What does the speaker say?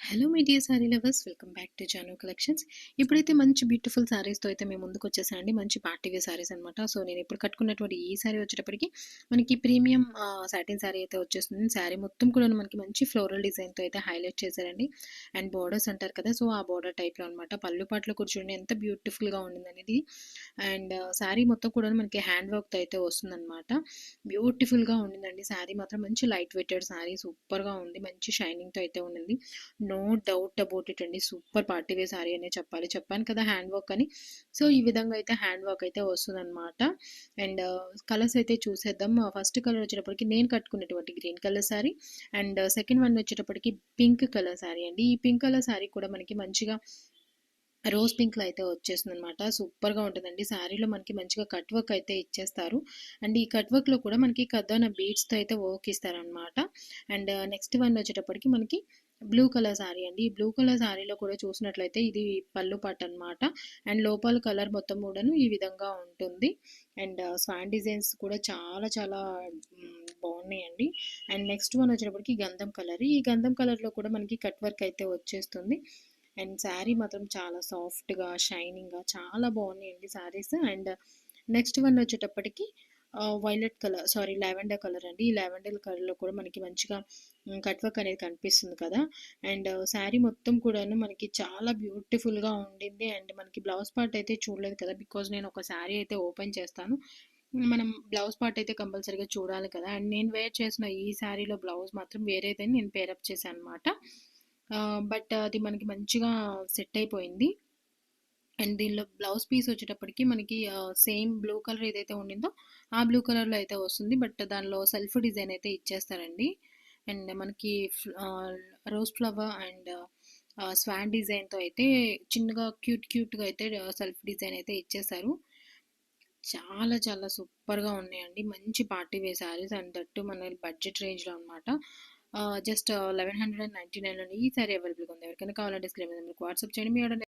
Hello my dear sari lovers, welcome back to Janu collections. ఇప్పుడైతే మంచి beautiful సారీస్తో అయితే మేము ముందుకు వచ్చేసానండి. మంచి పార్టీ వేర్ సారీస్ అనమాట. సో నేను ఇప్పుడు కట్టుకున్నటువంటి ఈ సారీ వచ్చేటప్పటికి మనకి ప్రీమియం సాటిన్ సారీ అయితే వచ్చేస్తుంది. సారీ మొత్తం కూడా మనకి మంచి ఫ్లోరల్ డిజైన్తో అయితే హైలైట్ చేశారండి. అండ్ బోర్డర్స్ అంటారు కదా, సో ఆ బోర్డర్ టైప్లో అనమాట. పళ్ళు పాటలో కూర్చోండి ఎంత బ్యూటిఫుల్గా ఉండింది అనేది. అండ్ శారీ మొత్తం కూడా మనకి హ్యాండ్ వర్క్తో అయితే వస్తుందన్నమాట. బ్యూటిఫుల్గా ఉండిందండి శారీ మాత్రం. మంచి లైట్ వెయిటెడ్ శారీ, సూపర్గా ఉంది. మంచి షైనింగ్తో అయితే ఉండింది. నో డౌట్ అబౌట్ ఇట్ అండి. సూపర్ పార్టీ వేర్ సారీ అనే చెప్పాలి. చెప్పాను కదా హ్యాండ్ వర్క్ అని. సో ఈ విధంగా అయితే హ్యాండ్ వర్క్ అయితే వస్తుందన్నమాట. అండ్ కలర్స్ అయితే చూసేద్దాం. ఫస్ట్ కలర్ వచ్చేటప్పటికి నేను కట్టుకున్నటువంటి green colour sari. And second one వచ్చేటప్పటికి పింక్ కలర్ సారీ అండి. ఈ పింక్ కలర్ సారీ కూడా మనకి మంచిగా రోజ్ పింక్లో అయితే వచ్చేస్తుంది అనమాట. సూపర్గా ఉంటుందండి. శారీలో మనకి మంచిగా కట్ వర్క్ అయితే ఇచ్చేస్తారు. అండ్ ఈ కట్ వర్క్లో కూడా మనకి కద్దాన బీడ్స్తో అయితే వర్క్ ఇస్తారనమాట. అండ్ నెక్స్ట్ వన్ వచ్చేటప్పటికి మనకి బ్లూ కలర్ శారీ అండి. ఈ బ్లూ కలర్ శారీలో కూడా చూసినట్లయితే ఇది పళ్ళు పాట అనమాట. అండ్ లోపల కలర్ మొత్తం కూడాను ఈ విధంగా ఉంటుంది. అండ్ స్వాన్ డిజైన్స్ కూడా చాలా చాలా బాగున్నాయండి. అండ్ నెక్స్ట్ వన్ వచ్చేటప్పటికి గంధం కలర్. ఈ గంధం కలర్లో కూడా మనకి కట్ వర్క్ అయితే వచ్చేస్తుంది. అండ్ శారీ మాత్రం చాలా సాఫ్ట్గా షైనింగ్గా చాలా బాగున్నాయండి శారీస్. అండ్ నెక్స్ట్ వన్ వచ్చేటప్పటికి violet colour, sorry lavender colour అండి. ఈ లావెండర్ కలర్లో కూడా మనకి మంచిగా కట్ వర్క్ అనేది కనిపిస్తుంది కదా. అండ్ శారీ మొత్తం కూడాను మనకి చాలా బ్యూటిఫుల్గా ఉండింది. అండ్ మనకి బ్లౌజ్ పార్ట్ అయితే చూడలేదు కదా, బికాజ్ నేను ఒక శారీ అయితే ఓపెన్ చేస్తాను. మనం బ్లౌజ్ పార్ట్ అయితే కంపల్సరీగా చూడాలి కదా. అండ్ నేను వేర్ చేసిన ఈ శారీలో బ్లౌజ్ మాత్రం వేరేదని నేను పేరప్ చేశాను అనమాట. బట్ అది మనకి మంచిగా సెట్ అయిపోయింది. అండ్ దీనిలో బ్లౌజ్ పీస్ వచ్చేటప్పటికి మనకి సేమ్ బ్లూ కలర్ ఏదైతే ఉండిందో ఆ బ్లూ కలర్లో అయితే వస్తుంది. బట్ దానిలో సెల్ఫ్ డిజైన్ అయితే ఇచ్చేస్తారండి. అండ్ మనకి రోజ్ ఫ్లవర్ అండ్ స్వాన్ డిజైన్తో అయితే చిన్నగా క్యూట్గా అయితే సెల్ఫ్ డిజైన్ అయితే ఇచ్చేసారు. చాలా చాలా సూపర్గా ఉన్నాయండి. మంచి party wear saris. And that మన బడ్జెట్ రేంజ్లో అనమాట. జస్ట్ 1199 ఈ సారీ అవైలబుల్గా ఉంది. ఎవరికైనా కావాలంటే స్క్రీన్ మీద మీకు వాట్సాప్ చేయండి. మీ ఆర్డర్